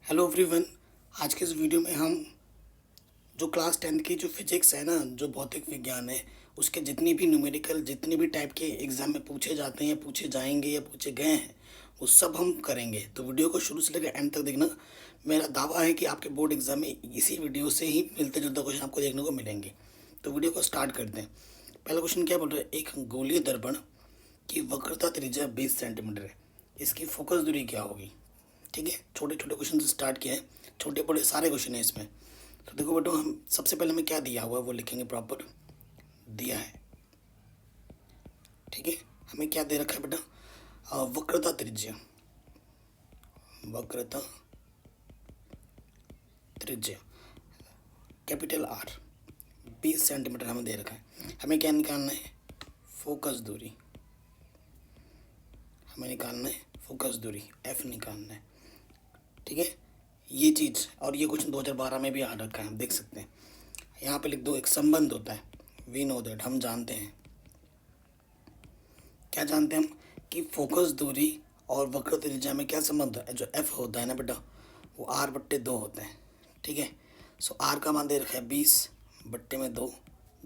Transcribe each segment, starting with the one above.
Hello everyone. आज के इस वीडियो में हम जो क्लास 10th की जो फिजिक्स है ना, जो भौतिक विज्ञान है, उसके जितनी भी न्यूमेरिकल जितने भी टाइप के एग्ज़ाम में पूछे जाते हैं या पूछे जाएंगे या पूछे गए हैं, वो सब हम करेंगे। तो वीडियो को शुरू से लेकर एंड तक देखना। मेरा दावा है कि आपके बोर्ड एग्ज़ाम में इसी वीडियो से ही मिलते जुलते क्वेश्चन आपको देखने को मिलेंगे। तो वीडियो को स्टार्ट करते हैं। पहला क्वेश्चन क्या बोल रहा है? एक गोलीय दर्पण की वक्रता त्रिज्या 20 सेंटीमीटर है, इसकी फोकस दूरी क्या होगी? ठीक है, छोटे छोटे क्वेश्चन से स्टार्ट किया है, छोटे बड़े सारे क्वेश्चन है इसमें। तो देखो बेटो, हम सबसे पहले हमें क्या दिया हुआ है वो लिखेंगे, प्रॉपर दिया है। ठीक है, हमें क्या दे रखा है बेटा? वक्रता त्रिज्या, वक्रता त्रिज्या कैपिटल आर 20 सेंटीमीटर हमें दे रखा है। हमें क्या निकालना है? फोकस दूरी। हमें निकालना है फोकस दूरी, एफ निकालना है। ठीक है, ये चीज़ और ये क्वेश्चन 2012 में भी आ रखा है, हम देख सकते हैं। यहाँ पे लिख दो, एक संबंध होता है, वी नो दैट, हम जानते हैं। क्या जानते हैं हम? कि फोकस दूरी और वक्र त्रिज्या में क्या संबंध है? जो एफ होता है ना बेटा, वो आर बट्टे 2 होता है। ठीक है, सो आर का मान दे रखा है 20 बट्टे में 2,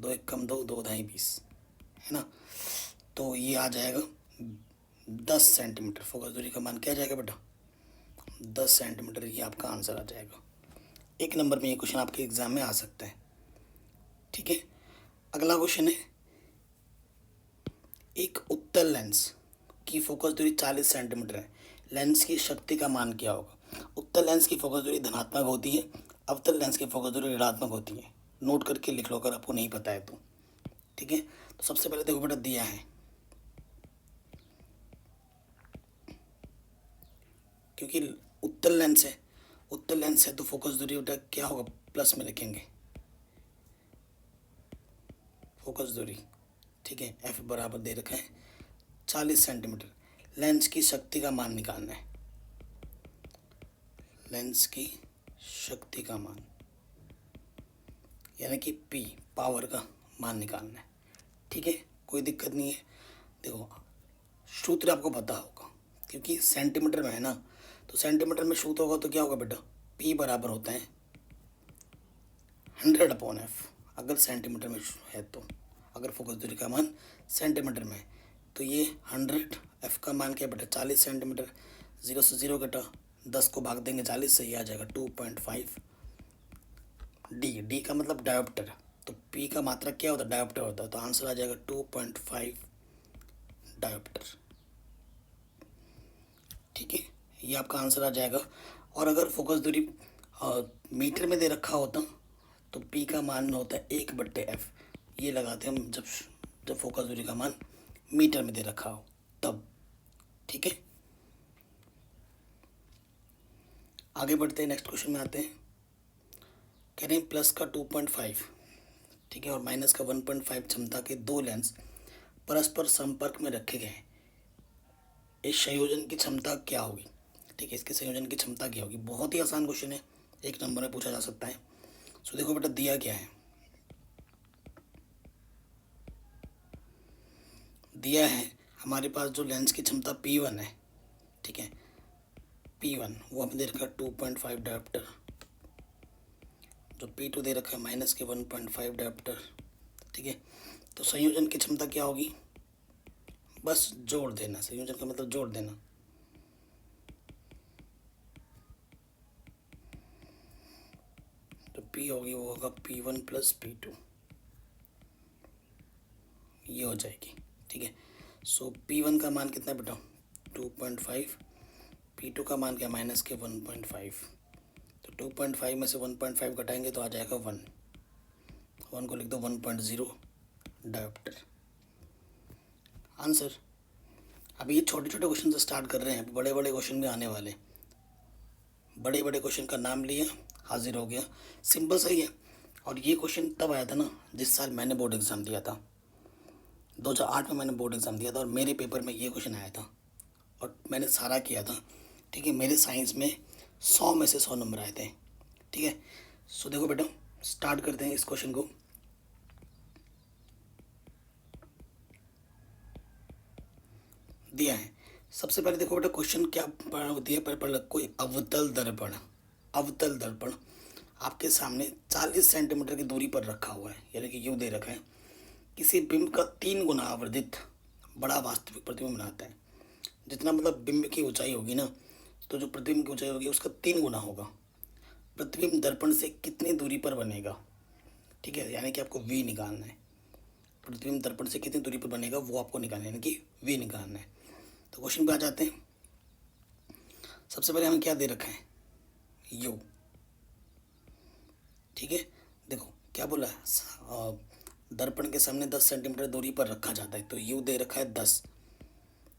2 एक कम 2, 2 ढाई 20, है ना। तो ये आ जाएगा 10 सेंटीमीटर। फोकस दूरी का मान क्या जाएगा बेटा? 10 सेंटीमीटर। ये आपका आंसर आ जाएगा। एक नंबर में ये क्वेश्चन आपके एग्जाम में आ सकता है। ठीक है, अगला क्वेश्चन है, एक उत्तल लेंस की फोकस दूरी 40 सेंटीमीटर है, लेंस की शक्ति का मान क्या होगा? उत्तल लेंस की फोकस दूरी धनात्मक होती है, अवतल लेंस की फोकस दूरी ऋणात्मक होती है। नोट करके लिख लो अगर आपको नहीं पता है तो। ठीक है, तो सबसे पहले देखो बेटा, दिया है, क्योंकि उत्तल लेंस है, उत्तल लेंस है तो फोकस दूरी बेटा क्या होगा? प्लस में लिखेंगे फोकस दूरी। ठीक है, एफ बराबर दे रखा है 40 सेंटीमीटर। लेंस की शक्ति का मान निकालना है, लेंस की शक्ति का मान यानी कि पी, पावर का मान निकालना है। ठीक है, कोई दिक्कत नहीं है। देखो, सूत्र आपको पता होगा, क्योंकि सेंटीमीटर में है ना, तो सेंटीमीटर में सूत्र होगा तो क्या होगा बेटा? पी बराबर होता है 100/F, अगर सेंटीमीटर में है तो। अगर फोकस दूरी का मान सेंटीमीटर में है तो ये 100, F का मान क्या बेटा? 40 सेंटीमीटर। 0 से 0 कटा, 10 को भाग देंगे 40 से, ये आ जाएगा 2.5। डी का मतलब डायोप्टर, तो पी का मात्रक क्या होता है? डायोप्टर होता है, तो आंसर आ जाएगा 2.5 डायोप्टर। ठीक है, ये आपका आंसर आ जाएगा। और अगर फोकस दूरी मीटर में दे रखा होता तो पी का मान होता है 1/F। ये लगाते हम जब जब फोकस दूरी का मान मीटर में दे रखा हो तब। ठीक है, आगे बढ़ते हैं, नेक्स्ट क्वेश्चन में आते हैं। कह रहे हैं प्लस का 2.5, ठीक है, और माइनस का 1.5 क्षमता के दो लेंस परस्पर संपर्क में रखे गए हैं, इस संयोजन की क्षमता क्या होगी? ठीक है, इसके संयोजन की क्षमता क्या होगी? बहुत ही आसान क्वेश्चन है, एक नंबर में पूछा जा सकता है। सो देखो बेटा, दिया क्या है? दिया है हमारे पास जो लेंस की क्षमता P1 है, ठीक है, P1 वो हमें दे रखा है 2.5 डायोप्टर, जो P2 दे रखा है माइनस के 1.5 डायोप्टर। ठीक है, तो संयोजन की क्षमता क्या होगी? बस जोड़ देना, संयोजन का मतलब जोड़ देना। तो P होगी वो होगा P1 प्लस P2, ये हो जाएगी। ठीक है, सो P1 का मान कितना बेटा? 2.5, P2 का मान क्या? माइनस के 1.5। तो 2.5 में से 1.5 घटाएंगे तो आ जाएगा 1, 1 को लिख दो 1.0 डायोप्टर, आंसर। अभी ये छोटे छोटे क्वेश्चन से स्टार्ट कर रहे हैं, बड़े बड़े क्वेश्चन भी आने वाले। बड़े बड़े क्वेश्चन का नाम लिया, हाजिर हो गया, सिंपल सही है। और ये क्वेश्चन तब आया था ना जिस साल मैंने बोर्ड एग्ज़ाम दिया था, 2008 में मैंने बोर्ड एग्ज़ाम दिया था, और मेरे पेपर में ये क्वेश्चन आया था और मैंने सारा किया था। ठीक है, मेरे साइंस में 100 में से 100 नंबर आए थे। ठीक है, सो देखो बेटा, स्टार्ट करते हैं इस क्वेश्चन को। दिया है, सबसे पहले देखो बेटा क्वेश्चन क्या दिया, पर कोई अवतल दर्पण, अवतल दर्पण आपके सामने 40 सेंटीमीटर की दूरी पर रखा हुआ है, यानी कि यूँ दे रखा है, किसी बिंब का 3 गुना आवर्धित बड़ा वास्तविक प्रतिबिंब बनाता है। जितना मतलब बिंब की ऊंचाई होगी ना, तो जो प्रतिबिंब की ऊंचाई होगी उसका 3 गुना होगा। प्रतिबिंब दर्पण से कितनी दूरी पर बनेगा, ठीक है, यानी कि आपको वी निकालना है। प्रतिबिंब दर्पण से कितनी दूरी पर बनेगा वो आपको निकालना है, यानी कि वी निकालना है। तो क्वेश्चन पे आ जाते हैं। सबसे पहले हमें क्या दे रखा है, यू, ठीक है। देखो क्या बोला है, दर्पण के सामने 10 सेंटीमीटर दूरी पर रखा जाता है, तो यू दे रखा है 10,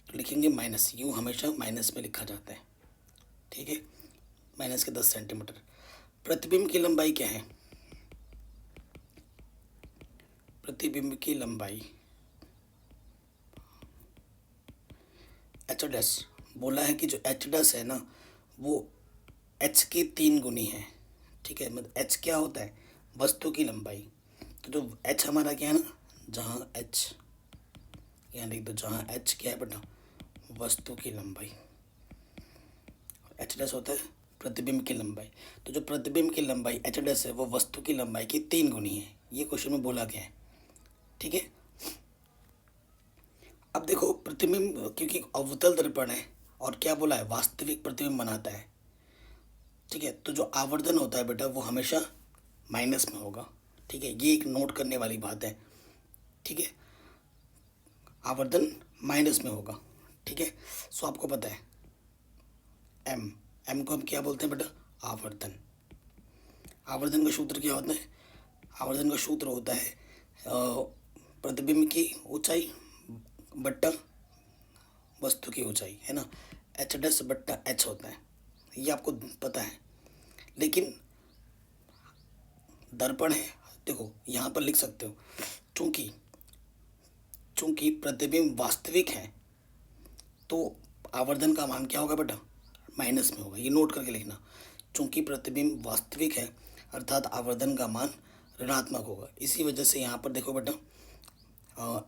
तो लिखेंगे माइनस, यू हमेशा माइनस में लिखा जाता है, ठीक है, माइनस के 10 सेंटीमीटर। प्रतिबिंब की लंबाई क्या है, प्रतिबिंब की लंबाई एच डैश, बोला है कि जो एच डैश है ना वो एच की 3 गुनी है, ठीक है। मतलब एच क्या होता है, वस्तु की लंबाई। तो जो एच हमारा क्या है ना, जहाँ एच, यहाँ लिख दो, जहाँ एच क्या है बेटा, वस्तु की लंबाई, एच डैश होता है प्रतिबिंब की लंबाई। तो जो प्रतिबिंब की लंबाई एच डैश है वो वस्तु की लंबाई की 3 गुनी है, ये क्वेश्चन में बोला गया है, ठीक है। अब देखो प्रतिबिंब, क्योंकि अवतल दर्पण है और क्या बोला है, वास्तविक प्रतिबिंब बनाता है, ठीक है। तो जो आवर्धन होता है बेटा वो हमेशा माइनस में होगा, ठीक है, ये एक नोट करने वाली बात है, ठीक है। आवर्धन माइनस में होगा, ठीक है। सो आपको पता है एम, एम को हम क्या बोलते हैं बेटा, आवर्धन। आवर्धन का सूत्र क्या होता है, आवर्धन का सूत्र होता है प्रतिबिंब की ऊंचाई बट्टा वस्तु की ऊंचाई, है ना, एच डैश बट्टा एच होता है, ये आपको पता है। लेकिन दर्पण है, देखो यहाँ पर लिख सकते हो, चूंकि चूंकि प्रतिबिंब वास्तविक है तो आवर्धन का मान क्या होगा बेटा, माइनस में होगा, ये नोट करके लिखना। चूंकि प्रतिबिंब वास्तविक है अर्थात आवर्धन का मान ऋणात्मक होगा। इसी वजह से यहाँ पर देखो बेटा,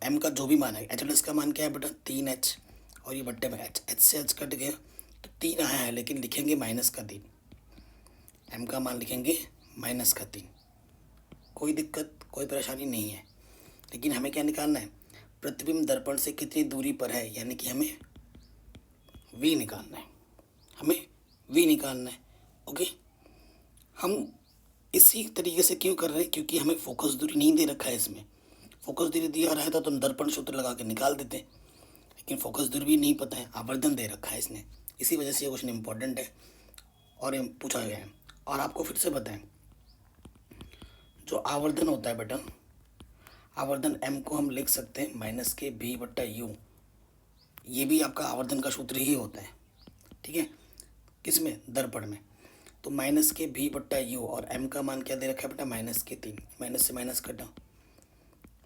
एम का जो भी मान है, एच डैश का मान क्या है बेटा 3h, और ये बट्टे में एच, एच से एच कट गया तो 3 आया है, लेकिन लिखेंगे माइनस का 3, एम का मान लिखेंगे माइनस का 3, कोई दिक्कत कोई परेशानी नहीं है। लेकिन हमें क्या निकालना है, प्रतिबिंब दर्पण से कितनी दूरी पर है, यानी कि हमें वी निकालना है, हमें वी निकालना है, ओके। हम इसी तरीके से क्यों कर रहे हैं, क्योंकि हमें फोकस दूरी नहीं दे रखा है, इसमें फोकस दूरी दिया रहता तो हम दर्पण सूत्र लगा के निकाल देते, लेकिन फोकस दूरी भी नहीं पता है, आवर्धन दे रखा है इसने, इसी वजह से ये क्वेश्चन इंपॉर्टेंट है और ये पूछा गया है। और आपको फिर से बताएं, जो आवर्धन होता है बेटा, आवर्धन एम को हम लिख सकते हैं माइनस के बी बट्टा यू, ये भी आपका आवर्धन का सूत्र ही होता है, ठीक है, किसमें, दर्पण में। तो माइनस के भी बट्टा यू, और एम का मान क्या दे रखा है बेटा, माइनस के 3, माइनस से माइनस कटा,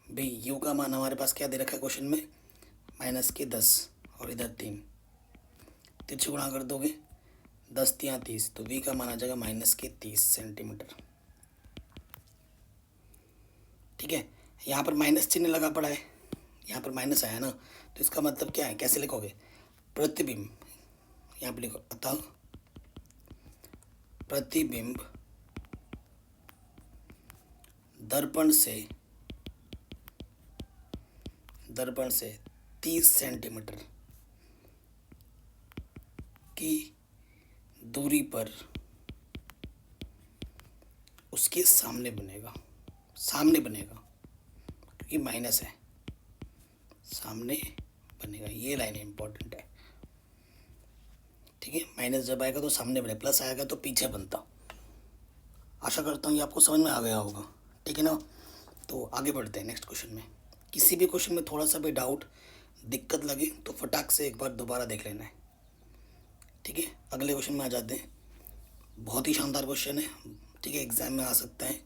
भी यू का मान हमारे पास क्या दे रखा है क्वेश्चन में, माइनस के 10, और इधर 3, तिरछे गुणा कर दोगे 10 3 30, तो वी का मान आ जाएगा माइनस के 30 सेंटीमीटर, ठीक है। यहाँ पर माइनस चिन्ह लगा पड़ा है, यहाँ पर माइनस आया ना, तो इसका मतलब क्या है, कैसे लिखोगे, प्रतिबिंब, यहाँ पर लिखो, अतः प्रतिबिंब दर्पण से 30 सेंटीमीटर की दूरी पर उसके सामने बनेगा, क्योंकि माइनस है, सामने बनेगा, ये लाइन इंपॉर्टेंट है, ठीक है। माइनस जब आएगा तो सामने बने, प्लस आएगा तो पीछे बनता। आशा करता हूँ ये आपको समझ में आ गया होगा, ठीक है ना। तो आगे बढ़ते हैं नेक्स्ट क्वेश्चन में। किसी भी क्वेश्चन में थोड़ा सा भी डाउट दिक्कत लगे तो फटाक से एक बार दोबारा देख लेना है, ठीक है। अगले क्वेश्चन में आ जाते हैं, बहुत ही शानदार क्वेश्चन है, ठीक है, एग्जाम में आ सकता है,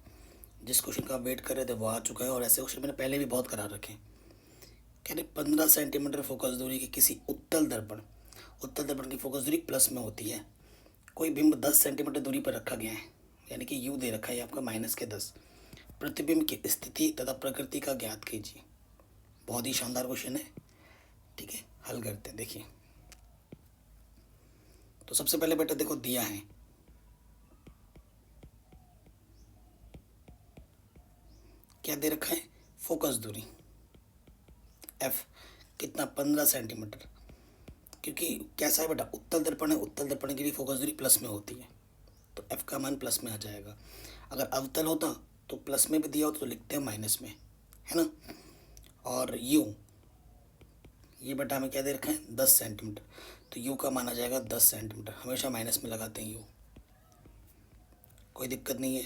जिस क्वेश्चन का वेट कर रहे थे वो आ चुका है, और ऐसे क्वेश्चन मैंने पहले भी बहुत करा रखे हैं। कह रहे 15 सेंटीमीटर फोकस दूरी के किसी उत्तल दर्पण की फोकस दूरी प्लस में होती है, कोई बिंब 10 सेंटीमीटर दूरी पर रखा गया है, यानी कि यू दे रखा है आपका माइनस के 10, प्रतिबिंब की स्थिति तथा प्रकृति का ज्ञात कीजिए। बहुत ही शानदार क्वेश्चन है, ठीक है, हल करते हैं। देखिए तो सबसे पहले बेटा देखो दिया है क्या दे रखा है, फोकस दूरी एफ कितना 15 सेंटीमीटर। क्योंकि कैसा है बेटा, उत्तल दर्पण है, उत्तल दर्पण के लिए फोकस दूरी प्लस में होती है, तो एफ का मान प्लस में आ जाएगा। अगर अवतल होता तो प्लस में भी दिया होता तो लिखते हैं माइनस में, है ना। और यू, ये बेटा हमें क्या दे रखा है 10 सेंटीमीटर, तो यू का मान आ जाएगा 10 सेंटीमीटर। हमेशा माइनस में लगाते हैं यू, कोई दिक्कत नहीं है।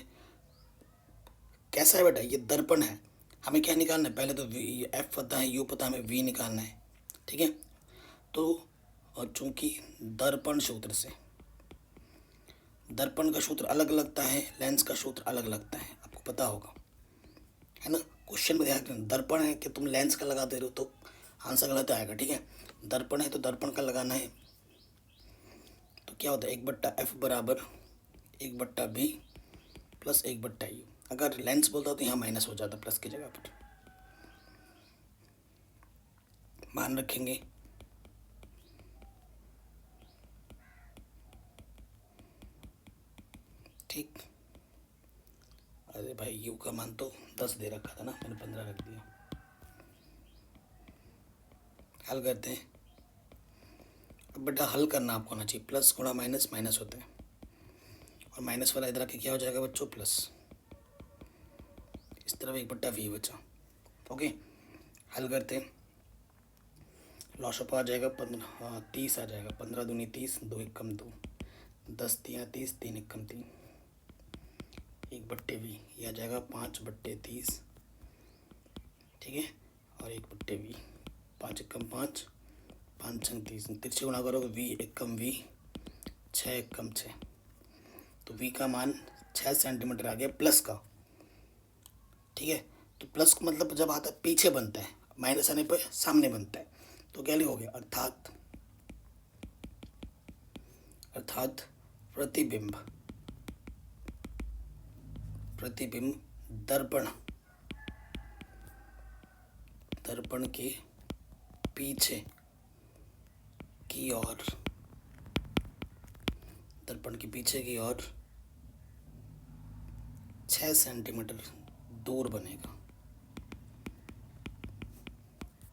कैसा है बेटा, ये दर्पण है, हमें क्या निकालना है, पहले तो एफ पता है, यू पता है, हमें वी निकालना है, ठीक है। तो और चूंकि दर्पण सूत्र से, दर्पण का सूत्र अलग लगता है, लेंस का सूत्र अलग लगता है, आपको पता होगा, है ना। क्वेश्चन में ध्यान रखना, दर्पण है कि तुम लेंस का लगा दे रहे हो तो आंसर गलत आएगा, ठीक है। दर्पण है तो दर्पण का लगाना है, तो क्या होता है 1/f बराबर 1/b प्लस 1/u। अगर लेंस बोलता तो यहाँ माइनस हो जाता प्लस की जगह पर, मान रखेंगे। ठीक, अरे भाई यू का मान तो 10 दे रखा था ना, मैंने 15 रख दिया। हल करते हैं। अब बेटा हल करना आपको आना चाहिए, प्लस गुणा माइनस माइनस होता है, और माइनस वाला इधर आके क्या हो जाएगा बच्चों प्लस, इस तरफ 1/v बचा। ओके, हल करते हैं। लॉसअप आ जाएगा 15, 30 आ जाएगा, 15 दूनी 30, 2 एकम 2, 10 3 30, 3 एकम 3, 1/v ये आ जाएगा 5/30, ठीक है। और 1/v 5 एकम 5, 5 छंग 30, तिरछे गुणा करोगे v एकम v, 6 एकम 6, तो v का मान 6 सेंटीमीटर आ गया प्लस का, ठीक है। तो प्लस को मतलब जब आता है पीछे बनता है, माइनस आने पर सामने बनता है, तो क्या लिखोगे, अर्थात प्रतिबिंब, प्रतिबिंब दर्पण, दर्पण के पीछे की ओर, दर्पण के पीछे की ओर 6 सेंटीमीटर दूर बनेगा,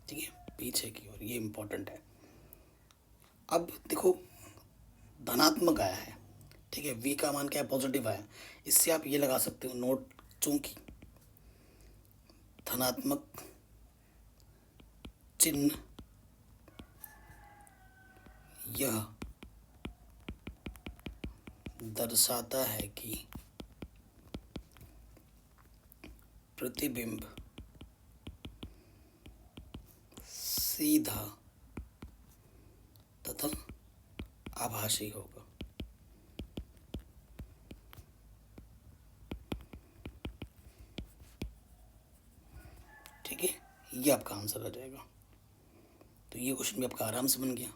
ठीक है, पीछे की ओर, ये इंपॉर्टेंट है। अब देखो धनात्मक आया है, ठीक है, v का मान क्या है पॉजिटिव आया, इससे आप ये लगा सकते हो नोट, चूंकि धनात्मक चिन्ह यह दर्शाता है कि प्रतिबिंब सीधा तथा आभासी होगा। ठीक है, ये आपका आंसर आ जाएगा। तो ये क्वेश्चन भी आपका आराम से बन गया,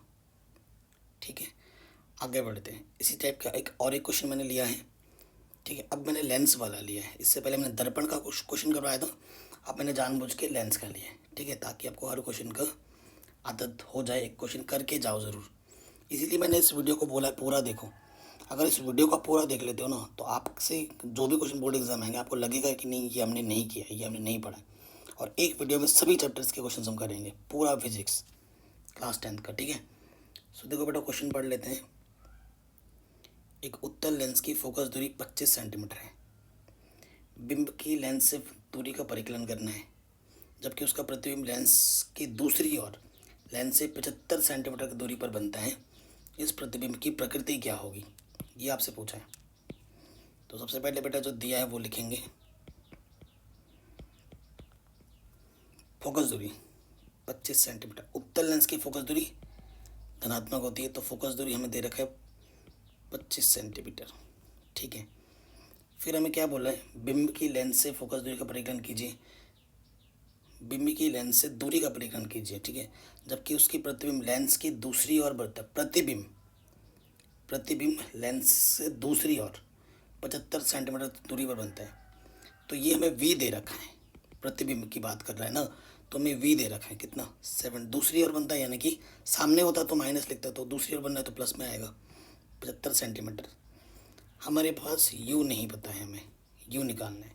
ठीक है। आगे बढ़ते हैं। इसी टाइप का एक क्वेश्चन मैंने लिया है, ठीक है। अब मैंने लेंस वाला लिया है, इससे पहले मैंने दर्पण का क्वेश्चन करवाया था, अब मैंने जानबूझ के लेंस का लिया है, ठीक है, ताकि आपको हर क्वेश्चन का आदत हो जाए, एक क्वेश्चन करके जाओ ज़रूर। इसीलिए मैंने इस वीडियो को बोला पूरा देखो। अगर इस वीडियो का पूरा देख लेते हो ना, तो आपसे जो भी क्वेश्चन बोर्ड एग्जाम आएंगे आपको लगेगा कि नहीं ये हमने नहीं किया, ये हमने नहीं पढ़ा। और एक वीडियो में सभी चैप्टर्स के क्वेश्चन हम करेंगे, पूरा फिजिक्स क्लास 10 का, ठीक है। सो देखो बेटा क्वेश्चन पढ़ लेते हैं। एक उत्तल लेंस की फोकस दूरी 25 सेंटीमीटर है, बिंब की लेंस से दूरी का परिकलन करना है, जबकि उसका प्रतिबिंब लेंस की दूसरी ओर लेंस से 75 सेंटीमीटर की दूरी पर बनता है। इस प्रतिबिंब की प्रकृति क्या होगी, ये आपसे पूछा है। तो सबसे पहले बेटा जो दिया है वो लिखेंगे, फोकस दूरी 25 सेंटीमीटर। उत्तल लेंस की फोकस दूरी धनात्मक होती है, तो फोकस दूरी हमें दे रखा है 25 सेंटीमीटर, ठीक है। फिर हमें क्या बोला है, बिंब की लेंस से फोकस दूरी का परिकलन कीजिए, बिंब की लेंस से दूरी का परिकलन कीजिए, ठीक है, जबकि उसकी प्रतिबिंब लेंस की दूसरी ओर बढ़ता है। प्रतिबिंब लेंस से दूसरी ओर 75 सेंटीमीटर दूरी पर बनता है। तो ये हमें v दे रखा है, प्रतिबिंब की बात कर रहा है ना, तो हमें v दे रखा है कितना 7, दूसरी ओर बनता है, यानी कि सामने होता तो माइनस लिखता, तो दूसरी ओर बनना है तो प्लस में आएगा 75 सेंटीमीटर। हमारे पास u नहीं पता है, हमें u निकालना है,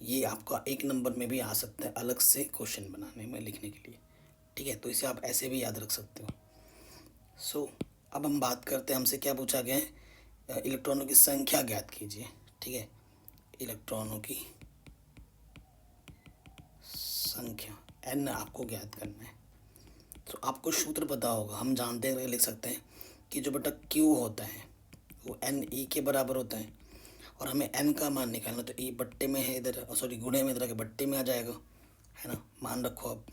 ये आपका एक नंबर में भी आ सकता है अलग से क्वेश्चन बनाने में, लिखने के लिए। ठीक है, तो इसे आप ऐसे भी याद रख सकते हो। सो अब हम बात करते हैं, हमसे क्या पूछा गया है, इलेक्ट्रॉनों की संख्या ज्ञात कीजिए। ठीक है, इलेक्ट्रॉनों की संख्या n आपको ज्ञात करना है। तो आपको सूत्र पता होगा, हम जानते हैं, लिख सकते हैं कि जो बटा q होता है वो n e के बराबर होता है, और हमें n का मान निकालना, तो e बट्टे में है इधर, सॉरी गुणे में इधर के बट्टे में आ जाएगा, है ना। मान रखो अब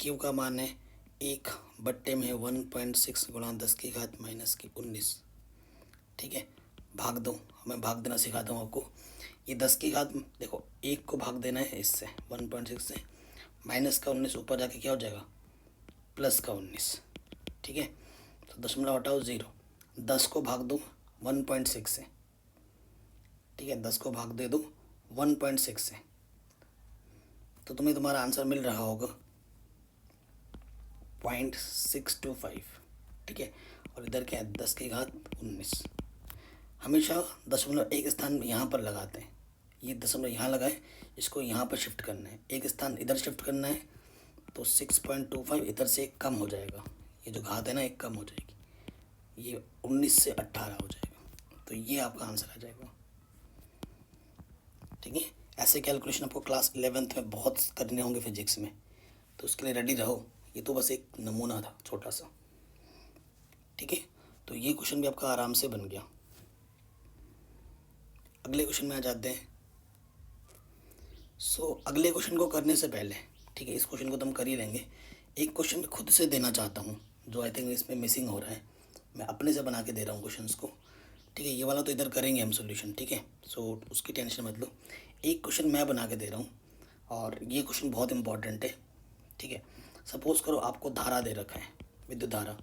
q का मान है 1 बट्टे में है 1.6 गुणा 10 की घात माइनस की 19। ठीक है, भाग दो, मैं भाग देना सिखाता हूँ आपको। ये 10 की घात, देखो 1 को भाग देना है इससे 1.6 से, माइनस का 19 ऊपर जाके क्या हो जाएगा, प्लस का 19। ठीक है, तो दशमलव हटाओ 0, 10 को भाग दो 1.6 से। ठीक है, 10 को भाग दे दो 1.6 से, तो तुम्हें तुम्हारा आंसर मिल रहा होगा 0.625। ठीक है, और इधर क्या है 10 की घात 19। हमेशा दशमलव एक स्थान यहाँ पर लगाते हैं, ये दशमलव यहाँ लगाए, इसको यहाँ पर शिफ्ट करना है, एक स्थान इधर शिफ्ट करना है, तो 6.25 इधर से एक कम हो जाएगा, ये जो घात है ना एक कम हो जाएगी, ये 19 से 18 हो जाएगा, तो ये आपका आंसर आ जाएगा। ठीक है, ऐसे कैलकुलेशन आपको क्लास 11th में बहुत करने होंगे फिजिक्स में, तो उसके लिए रेडी रहो। ये तो बस एक नमूना था छोटा सा। ठीक है, तो ये क्वेश्चन भी आपका आराम से बन गया। अगले क्वेश्चन में आ जाते हैं। अगले क्वेश्चन को करने से पहले, ठीक है, इस क्वेश्चन को तो हम कर ही लेंगे, एक क्वेश्चन खुद से देना चाहता हूँ जो आई थिंक इसमें मिसिंग हो रहा है, मैं अपने से बना के दे रहा हूँ क्वेश्चंस को। ठीक है, ये वाला तो इधर करेंगे हम सॉल्यूशन। ठीक है, उसकी टेंशन मत लो, एक क्वेश्चन मैं बना के दे रहा हूँ और ये क्वेश्चन बहुत इंपॉर्टेंट है। ठीक है, सपोज करो आपको धारा दे रखा है, विद्युत धारा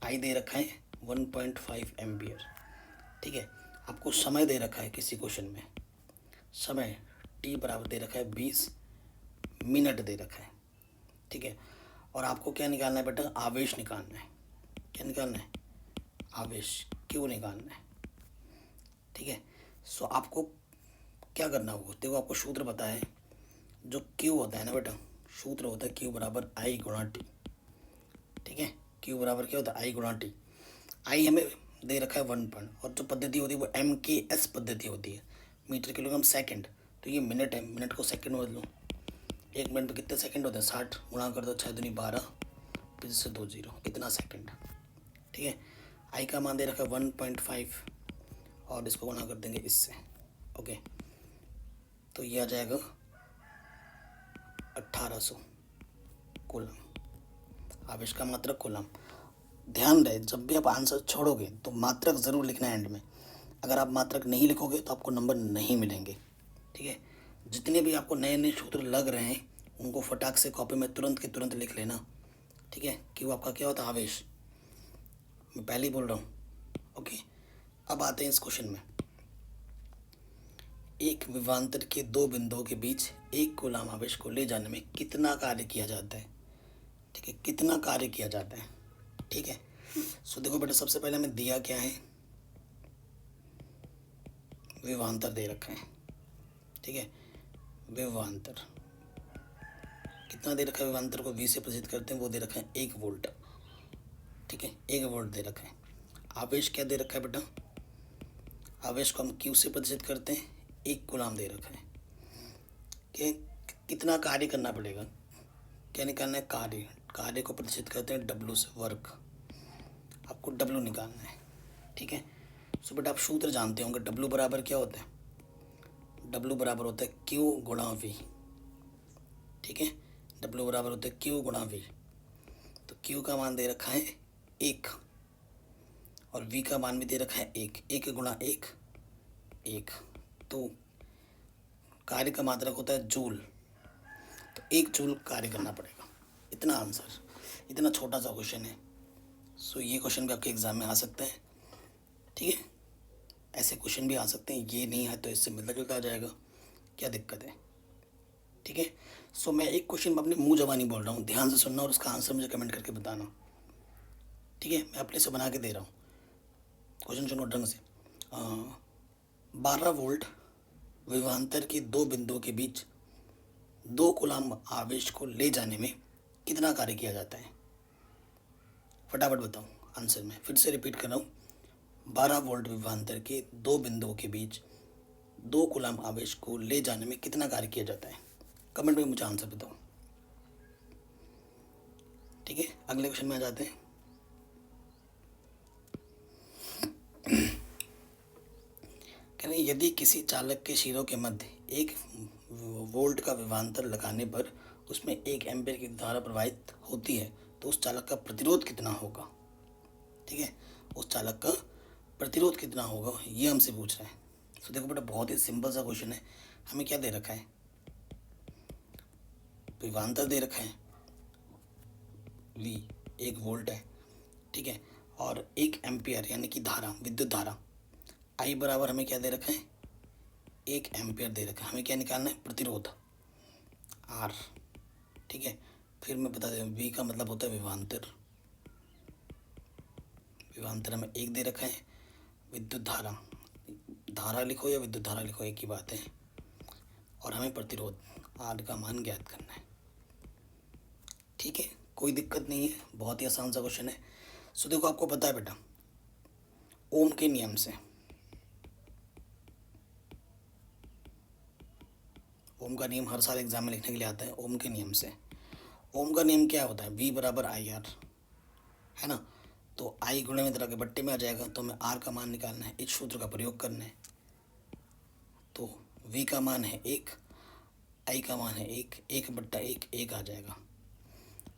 आई दे रखा है 1.5 एम्पियर। ठीक है, आपको समय दे रखा है किसी क्वेश्चन में, समय टी बराबर दे रखा है 20 मिनट दे रखा है। ठीक है, और आपको क्या निकालना है बेटा, आवेश निकालना है। क्या निकालना है, आवेश, क्यू निकालना है। ठीक है, आपको क्या करना होगा, देखो आपको सूत्र पता है, जो क्यू होता है ना बेटा, सूत्र होता है क्यू बराबर आई गुणा टी। ठीक है, क्यू बराबर क्या होता है, आई गुणा टी। आई हमें दे रखा है 1 पॉइंट, और जो पद्धति होती है वो MKS पद्धति होती है, मीटर किलोग्राम सेकंड। तो ये मिनट है, मिनट को सेकंड में बदलो, एक मिनट में कितने सेकंड होते हैं, 60 गुणा कर दो 6 दूनी 12, फिर से 2 0, इतना सेकंड। ठीक है, आई का मान दे रखा है 1.5 और इसको गुणा कर देंगे इससे। ओके, तो ये आ जाएगा 1800 कूलम, आवेश का मात्रक कूलम। ध्यान रहे, जब भी आप आंसर छोड़ोगे तो मात्रक ज़रूर लिखना है एंड में, अगर आप मात्रक नहीं लिखोगे तो आपको नंबर नहीं मिलेंगे। ठीक है, जितने भी आपको नए नए सूत्र लग रहे हैं उनको फटाक से कॉपी में तुरंत के तुरंत लिख लेना। ठीक है, कि वो आपका क्या होता है, आवेश, मैं पहले ही बोल रहा हूँ। ओके, अब आते हैं इस क्वेश्चन में। एक विभवांतर के दो बिंदुओं के बीच एक कूलम आवेश को ले जाने में कितना कार्य किया जाता है। ठीक है, कितना कार्य किया जाता है। ठीक है, देखो बेटा, सबसे पहले हमें दिया क्या है, विभवांतर दे रखा है। ठीक है, विभवांतर कितना दे रखा है, विभवांतर को V से प्रदर्शित करते हैं, वो दे रखा है 1 वोल्ट। ठीक है, 1 वोल्ट दे रखा है। आवेश क्या दे रखा है बेटा, आवेश को हम Q से प्रदर्शित करते हैं, 1 कूलम दे रखा है। कि कितना कार्य करना पड़ेगा, क्या निकालना है, कार्य, कार्य को प्रदर्शित करते हैं W से, वर्क, आपको W निकालना है। ठीक है, बेटा आप सूत्र जानते होंगे, W बराबर क्या होता है, W बराबर होता है Q गुणा V। ठीक है, W बराबर होता है Q गुणा V। तो Q का मान दे रखा है 1 और V का मान भी दे रखा है 1, 1 गुणा 1 1, तो कार्य का मात्रक होता है जूल, तो 1 जूल कार्य करना पड़ेगा। इतना आंसर, इतना छोटा सा क्वेश्चन है। ये क्वेश्चन भी आपके एग्जाम में आ सकता है। ठीक है, ऐसे क्वेश्चन भी आ सकते हैं, ये नहीं है तो इससे मिलता जुलता आ जाएगा, क्या दिक्कत है। ठीक है, मैं एक क्वेश्चन अपने मुंह जबानी बोल रहा हूँ, ध्यान से सुनना और उसका आंसर मुझे कमेंट करके बताना। ठीक है, मैं अपने से बना के दे रहा हूँ, क्वेश्चन सुनो ढंग से। 12 वोल्ट विभवांतर के दो बिंदुओं के बीच 2 कूलम आवेश को ले जाने में कितना कार्य किया जाता है, फटाफट बताओ आंसर में। फिर से रिपीट कर रहा हूँ, 12 वोल्ट विभवांतर के 2 बिंदुओं के बीच 2 कूलम आवेश को ले जाने में कितना कार्य किया जाता है, कमेंट में मुझे आंसर बताओ। ठीक है, अगले क्वेश्चन में आ जाते हैं। कह रहे यदि किसी चालक के शिरों के मध्य 1 वोल्ट का विभवांतर लगाने पर उसमें 1 एम्पीयर की धारा प्रवाहित होती है तो उस चालक का प्रतिरोध कितना होगा। ठीक है, उस चालक का प्रतिरोध कितना होगा, ये हमसे पूछ रहा है। देखो बेटा, बहुत ही सिंपल सा क्वेश्चन है। हमें क्या दे रखा है, विभवांतर दे रखा है V, 1 वोल्ट है। ठीक है, और 1 एम्पियर यानी कि धारा, विद्युत धारा I बराबर हमें क्या दे रखा है, 1 एम्पियर दे रखा है। हमें क्या निकालना है, प्रतिरोध R। ठीक है, फिर मैं बता दें, V का मतलब होता है विभवांतर, विभवांतर हमें 1 दे रखा है, विद्युत धारा, धारा लिखो या विद्युत धारा लिखो एक ही बात है। और हमें प्रतिरोध R का मान ज्ञात करना है। ठीक है, कोई दिक्कत नहीं है, बहुत ही आसान सा क्वेश्चन है। सो देखो आपको पता है बेटा, ओम के नियम से, ओम का नियम हर साल एग्जाम में लिखने के लिए आता है। ओम के नियम से, ओम का नियम क्या होता है, V बराबर IR, है ना। तो I गुणे में तरह के बट्टे में आ जाएगा, तो हमें R का मान निकालना है, इस सूत्र का प्रयोग करना है। तो V का मान है 1, I का मान है 1, 1/1 1 आ जाएगा।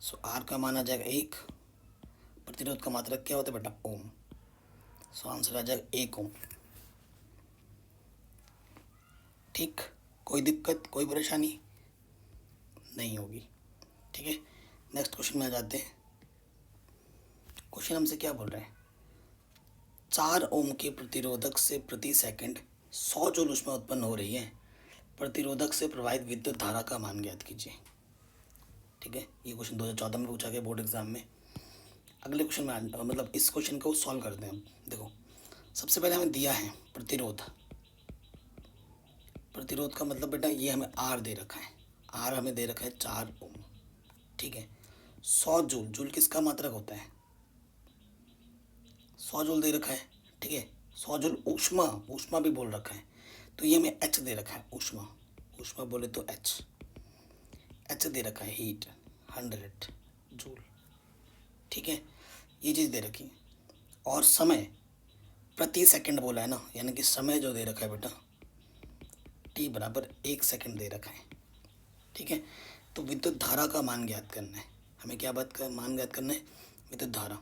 सो R का मान आ जाएगा 1, प्रतिरोध का मात्रक क्या होता है बेटा, ओम। सो आंसर आ जाएगा 1 ओम। ठीक, कोई दिक्कत कोई परेशानी नहीं होगी। ठीक है, नेक्स्ट क्वेश्चन में आ जाते हैं। क्वेश्चन हमसे क्या बोल रहे हैं, 4 ओम के प्रतिरोधक से प्रति सेकंड 100 जूल ऊष्मा उत्पन्न हो रही है, प्रतिरोधक से प्रवाहित विद्युत धारा का मान ज्ञात कीजिए। ठीक है, ये क्वेश्चन 2014 में पूछा गया बोर्ड एग्जाम में। अगले क्वेश्चन में मतलब इस क्वेश्चन को सॉल्व करते हैं। देखो सबसे पहले हमें दिया है प्रतिरोध, प्रतिरोध का मतलब बेटा ये हमें R दे रखा है, R हमें दे रखा है 4 ओम। ठीक है, 100 जूल, जूल किसका मात्रक होता है, 100 जूल दे रखा है। ठीक है, 100 जूल ऊष्मा, ऊष्मा भी बोल रखा है, तो ये हमें H दे रखा है, ऊष्मा, ऊष्मा बोले तो H दे रखा है, हीट 100 जूल। ठीक है, ये चीज़ दे रखी है। और समय प्रति सेकंड बोला है ना, यानी कि समय जो दे रखा है बेटा T बराबर 1 सेकंड दे रखा है। ठीक है, तो विद्युत धारा का मान ज्ञात करना है, हमें क्या बात का मान ज्ञात करना है, विद्युत धारा।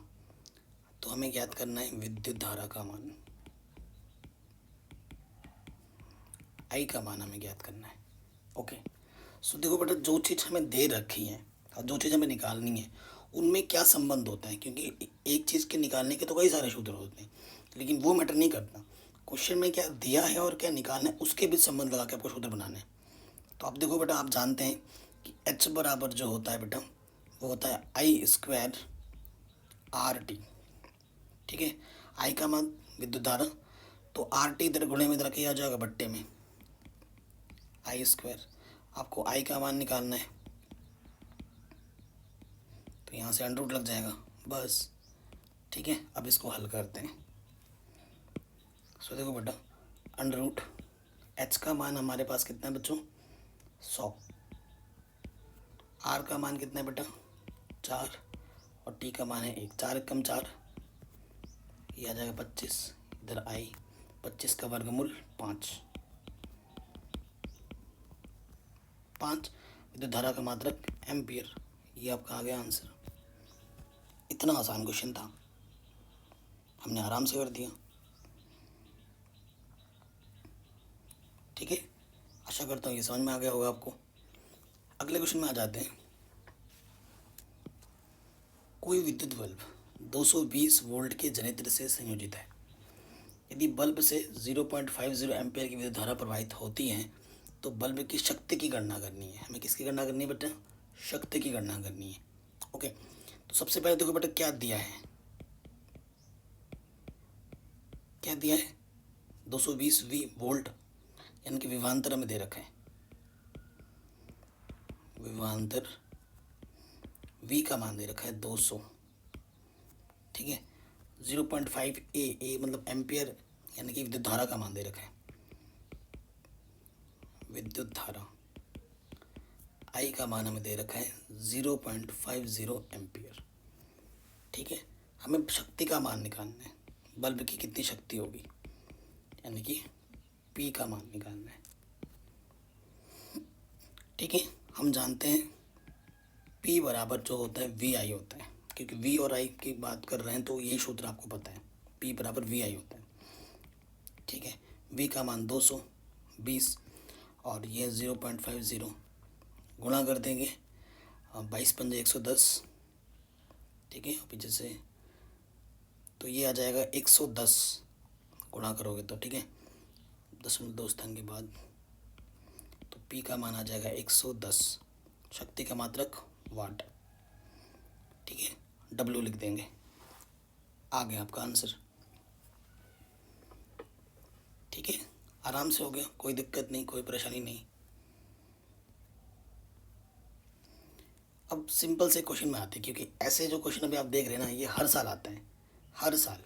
तो हमें ज्ञात करना है विद्युत धारा का मान, I का मान हमें ज्ञात करना है। ओके, सो देखो बेटा जो चीज़ हमें दे रखी है और जो चीज़ हमें निकालनी है उनमें क्या संबंध होता है, क्योंकि एक चीज़ के निकालने के तो कई सारे सूत्र होते हैं, लेकिन वो मैटर नहीं करता। क्वेश्चन में क्या दिया है और क्या निकालना है उसके बीच संबंध लगा के आपको सूत्र बनाना है। तो आप देखो बेटा, आप जानते हैं कि H बराबर जो होता है बेटा वो होता है I² RT। ठीक है, I का मान विद्युत धारा, तो RT इधर गुणे में इधर के आ जाएगा बट्टे में I²। आपको I का मान निकालना है, तो यहाँ से अंडर रूट लग जाएगा बस। ठीक है, अब इसको हल करते हैं। सो देखो बेटा, अंडर रूट H का मान हमारे पास कितना है बच्चों, 100, R का मान कितना है बेटा 4, और T का मान है 1, 4 कम 4, ये आ जाएगा 25, इधर I 25 का वर्गमूल 5, विद्युत धारा का मात्रक एम्पियर। ये आपका आ गया आंसर। इतना आसान क्वेश्चन था, हमने आराम से कर दिया। ठीक है, आशा करता हूँ ये समझ में आ गया होगा आपको। अगले क्वेश्चन में आ जाते हैं। कोई विद्युत बल्ब 220 वोल्ट के जनरेटर से संयोजित है, यदि बल्ब से 0.50 एम्पियर की विद्युत धारा प्रवाहित होती है तो बल्ब की शक्ति की गणना करनी है। हमें किसकी गणना करनी है बेटा, शक्ति की गणना करनी है। ओके, तो सबसे पहले देखो बेटा क्या दिया है, क्या दिया है 220 वोल्ट, यानी कि विभवांतर में दे रखा है, विभवांतर V का मान दे रखा है 200। ठीक है, 0.5 ए मतलब एम्पियर, यानी कि विद्युत धारा का मान दे रखा है, विद्युत धारा I का मान हमें दे रखा है 0.50 एम्पियर। ठीक है, हमें शक्ति का मान निकालना है, बल्ब की कितनी शक्ति होगी, यानी कि P का मान निकालना है। ठीक है, हम जानते हैं P बराबर जो होता है VI होता है, क्योंकि V और I की बात कर रहे हैं तो यही सूत्र आपको पता है, P बराबर VI होता है। ठीक है, V का मान 220 और ये 0.50 गुणा कर देंगे, 22 पंजे 110। ठीक है, पीछे से तो ये आ जाएगा 110 गुणा करोगे तो। ठीक है, 0.2 स्थान के बाद तो P का मान आ जाएगा 110, शक्ति का मात्रक वाट। ठीक है, W लिख देंगे, आ गया आपका आंसर। ठीक है, आराम से हो गया, कोई दिक्कत नहीं, कोई परेशानी नहीं। अब सिंपल से क्वेश्चन में आते हैं, क्योंकि ऐसे जो क्वेश्चन अभी आप देख रहे हैं ना, ये हर साल आते हैं, हर साल।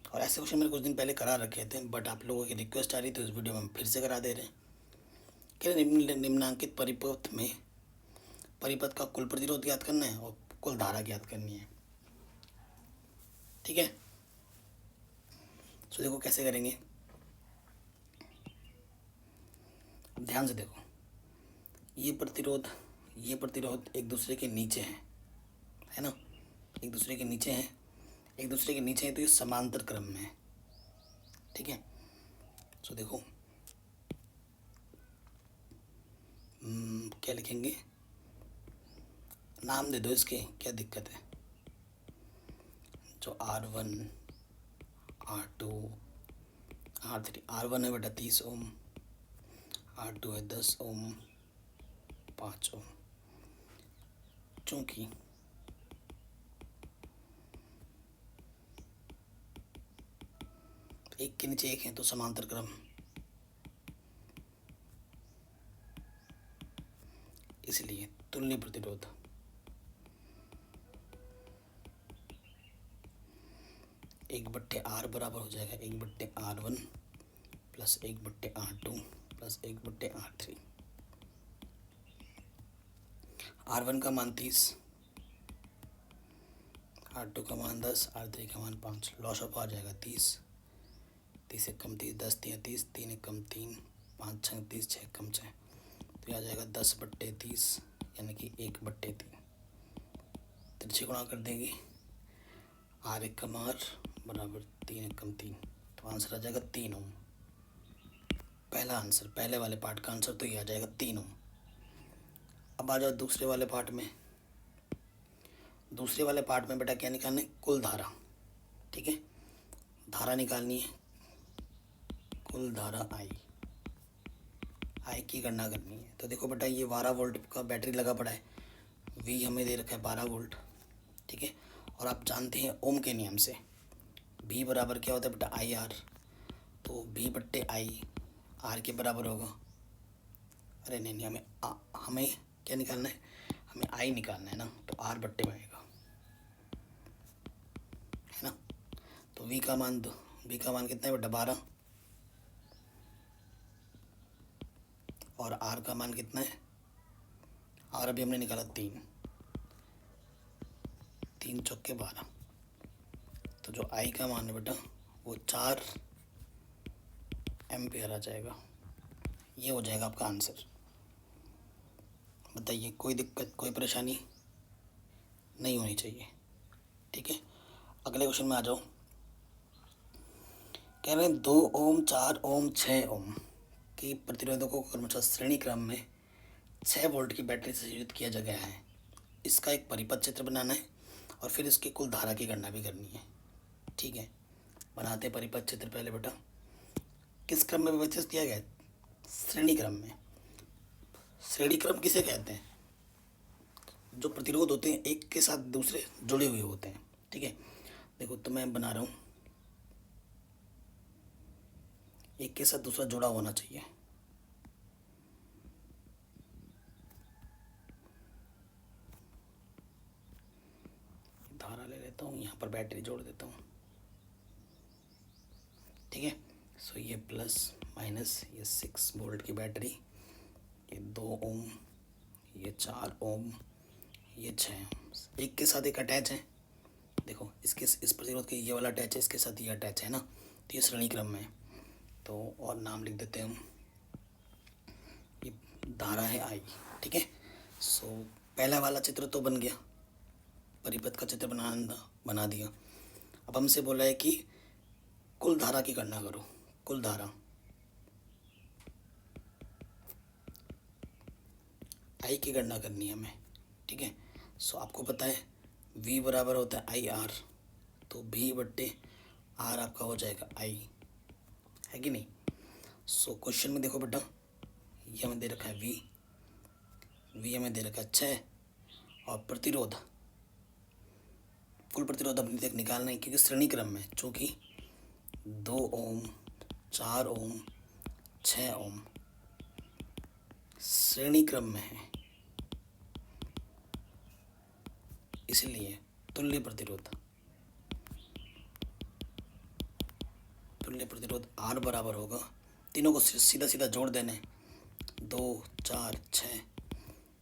और ऐसे क्वेश्चन मैंने कुछ दिन पहले करा रखे थे, बट आप लोगों की रिक्वेस्ट आ रही थी, उस वीडियो में हम फिर से करा दे रहे हैं। कह रहे निम्नांकित परिपथ में परिपथ का कुल प्रतिरोध ज्ञात करना है और कुल धारा ज्ञात करनी है। ठीक है, तो देखो कैसे करेंगे, ध्यान से देखो। ये प्रतिरोध एक दूसरे के नीचे हैं, है ना, एक दूसरे के नीचे हैं, एक दूसरे के नीचे हैं, तो ये समांतर क्रम में है। ठीक है, तो देखो क्या लिखेंगे, नाम दे दो इसके, क्या दिक्कत है। जो R1 R2 R3, R1 है बेटा 30 ओम, R2 है 10 ओम, 5 ओम। चूँकि एक के नीचे एक है तो समांतर क्रम, इसलिए तुल्य प्रतिरोध एक बट्टे R बराबर हो जाएगा 1/R1 plus 1/R2 plus 1/R3। R1 का मान 30, R2 का मान 10, R3 का मान 5। लॉस ऑफ आ जाएगा 30, 30 एक कम 30, 10 3 30, 3 एक कम 3, 5 6 30, 6 कम 6, तो आ जाएगा 10/30, यानी कि 1/3। तिरछे गुणा कर देंगे, R एक कम R बराबर 3 एक कम 3, तो आंसर आ जाएगा 3 ओम। पहला आंसर, पहले वाले पार्ट का आंसर तो ये आ जाएगा 3 ओम। अब आ जाओ दूसरे वाले पार्ट में। दूसरे वाले पार्ट में बेटा क्या निकालना है, कुल धारा। ठीक है, धारा निकालनी है, कुल धारा आई की गणना करनी है। तो देखो बेटा, ये 12 वोल्ट का बैटरी लगा पड़ा है, V हमें दे रखा है 12 वोल्ट। ठीक है, और आप जानते हैं ओम के नियम से V बराबर क्या होता है बेटा, IR, तो V/I R के बराबर होगा। अरे नहीं, हमें क्या निकालना है, हमें I निकालना है ना, तो R/में आएगा, है ना। तो V का मान कितना है बेटा, 12, और R का मान कितना है, R अभी हमने निकाला 3 चौके 12, तो जो I का मान है बेटा वो 4 एम्पियर आ जाएगा। ये हो जाएगा आपका आंसर। बताइए, कोई दिक्कत, कोई परेशानी नहीं होनी चाहिए। ठीक है, अगले क्वेश्चन में आ जाओ। कह रहे हैं 2 ओम, 4 ओम, 6 ओम की प्रतिरोधकों को क्रमशः श्रेणी क्रम में 6 वोल्ट की बैटरी से संयोजित किया जा गया है। इसका एक परिपथ चित्र बनाना है और फिर इसकी कुल धारा की गणना भी करनी है। ठीक है, बनाते परिपथ चित्र पहले बेटा। किस क्रम में व्यवस्थित किया गया है, श्रेणी क्रम में। श्रेणी क्रम किसे कहते हैं, जो प्रतिरोध होते हैं एक के साथ दूसरे जुड़े हुए होते हैं। ठीक है, देखो तो मैं बना रहा हूँ, एक के साथ दूसरा जुड़ा होना चाहिए। धारा ले लेता हूँ, यहाँ पर बैटरी जोड़ देता हूँ। ठीक है, सो ये प्लस माइनस, ये 6 वोल्ट की बैटरी, ये 2 ओम, ये 4 ओम, ये 6 ओम, एक के साथ एक अटैच है। देखो इसके, इस प्रतिरोध के ये वाला अटैच है, इसके साथ ये अटैच है ना, तो ये श्रेणी क्रम में है। तो और नाम लिख देते हैं हम, ये धारा है I। ठीक है, सो पहला वाला चित्र तो बन गया, परिपथ का चित्र बना दिया। अब हमसे बोला है कि कुल धारा की गणना करो। कुल धारा I की गणना करनी है हमें। ठीक है, सो आपको पता है V बराबर होता है IR, तो V/R आपका हो जाएगा I, है कि नहीं। सो क्वेश्चन में देखो बेटा, ये हमें दे रखा है V हमें दे रखा है 6, और प्रतिरोध, कुल प्रतिरोध अपनी तक निकालना है, क्योंकि श्रेणी क्रम में, चूँकि 2 ओम, 4 ओम, 6 ओम श्रेणी क्रम में है, इसलिए तुल्य प्रतिरोध R बराबर होगा, तीनों को सीधा सीधा जोड़ देने, 2 4 6,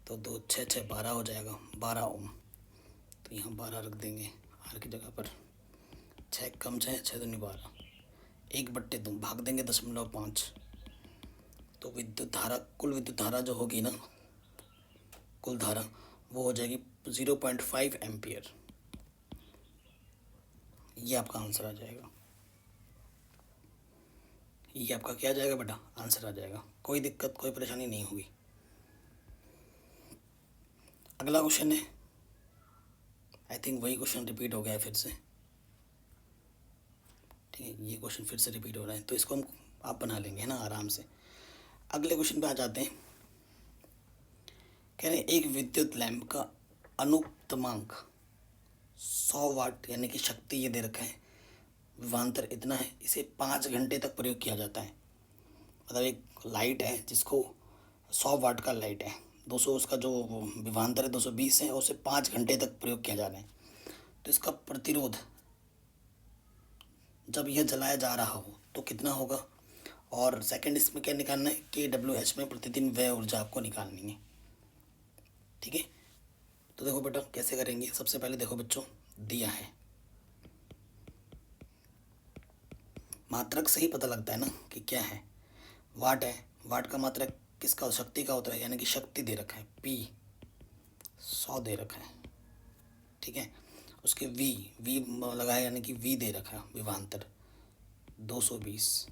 तो 2 6 6 12 हो जाएगा, 12 ओम। तो यहाँ 12 रख देंगे R की जगह पर। 6 कम 6, 6 दूनी 12, 1/2 भाग देंगे 0.5। तो विद्युत धारा, कुल विद्युत धारा जो होगी ना, कुल धारा वो हो जाएगी 0.5 एम्पियर। ये आपका आंसर आ जाएगा। ये आपका क्या आ जाएगा बेटा? आंसर आ जाएगा। कोई दिक्कत, कोई परेशानी नहीं होगी। अगला क्वेश्चन है, आई थिंक वही क्वेश्चन रिपीट हो गया है फिर से। ठीक है, ये क्वेश्चन फिर से रिपीट हो रहा है, तो इसको हम आप बना लेंगे, है ना, आराम से। अगले क्वेश्चन पे आ जाते हैं। कह रहे हैं एक विद्युत लैंप का अनुक्तमांक 100 वाट यानी कि शक्ति ये दे रखा है, विभवांतर इतना है, इसे 5 घंटे तक प्रयोग किया जाता है। मतलब एक लाइट है जिसको 100 वाट का लाइट है, 200 उसका जो विभवांतर है 220 है, और उसे 5 घंटे तक प्रयोग किया जा रहा है। तो इसका प्रतिरोध जब यह जलाया जा रहा हो तो कितना होगा? और सेकंड इसमें क्या निकालना है? kWh में प्रतिदिन व्यय ऊर्जा आपको निकालनी है। ठीक है, तो देखो बेटा कैसे करेंगे। सबसे पहले देखो बच्चों, दिया है, मात्रक से ही पता लगता है ना कि क्या है। वाट है, वाट का मात्रक किसका? शक्ति का होता है, यानी कि शक्ति दे रखा है P 100 दे रखा है। ठीक है, उसके V लगाया यानी कि V दे रखा है, विभवांतर 220।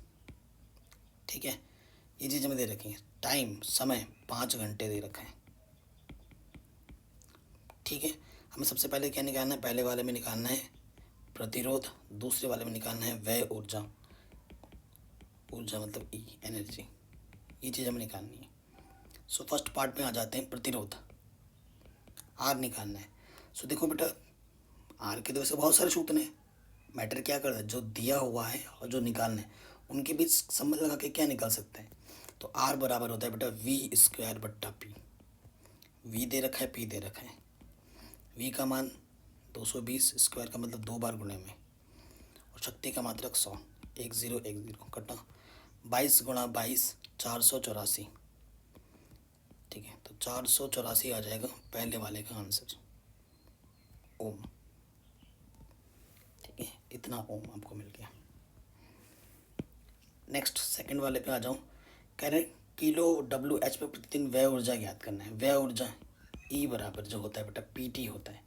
ठीक है, ये चीज़ हमें दे रखी है। टाइम, समय 5 घंटे दे रखा है। ठीक है, हमें सबसे पहले क्या निकालना है? पहले वाले में निकालना है प्रतिरोध, दूसरे वाले में निकालना है व्यय ऊर्जा। ऊर्जा मतलब E, एनर्जी। ये चीज़ हमें निकालनी है। सो फर्स्ट पार्ट में आ जाते हैं, प्रतिरोध R निकालना है। सो देखो बेटा, R के तो वैसे बहुत सारे सूत्र हैं, मैटर क्या करता है, जो दिया हुआ है और जो निकालना है उनके बीच संबंध लगा के क्या निकाल सकते हैं। तो R बराबर होता है बेटा V²/P। V दे रखा है, P दे रखा है। V का मान 220, स्क्वायर का मतलब 2 बार गुणे में, और शक्ति का मात्रक 100, 10 10 कटा 22 गुणा 22 484। ठीक है, तो 484 आ जाएगा पहले वाले का आंसर, ओम। ठीक है, इतना ओम आपको मिल गया। नेक्स्ट सेकंड वाले पे आ जाऊँ। कह रहे हैं kWh पे प्रतिदिन व्यय ऊर्जा ज्ञात करना है। व्यय ऊर्जा E बराबर जो होता है बेटा PT होता है,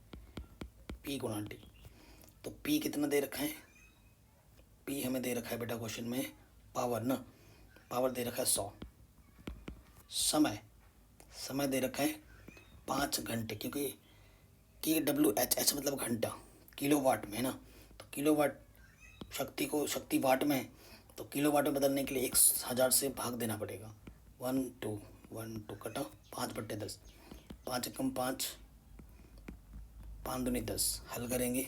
P गुणा T। तो P कितना दे रखा है? P हमें दे रखा है बेटा क्वेश्चन में पावर ना, पावर दे रखा है 100। समय दे रखा है 5 घंटे, क्योंकि kWh मतलब घंटा, किलोवाट में है ना, तो किलोवाट शक्ति वाट में है, तो किलोवाट में बदलने के लिए 1000 से भाग देना पड़ेगा। 1 2 कटा 5/10, 5 कम 5, 5 दूनी 10, हल करेंगे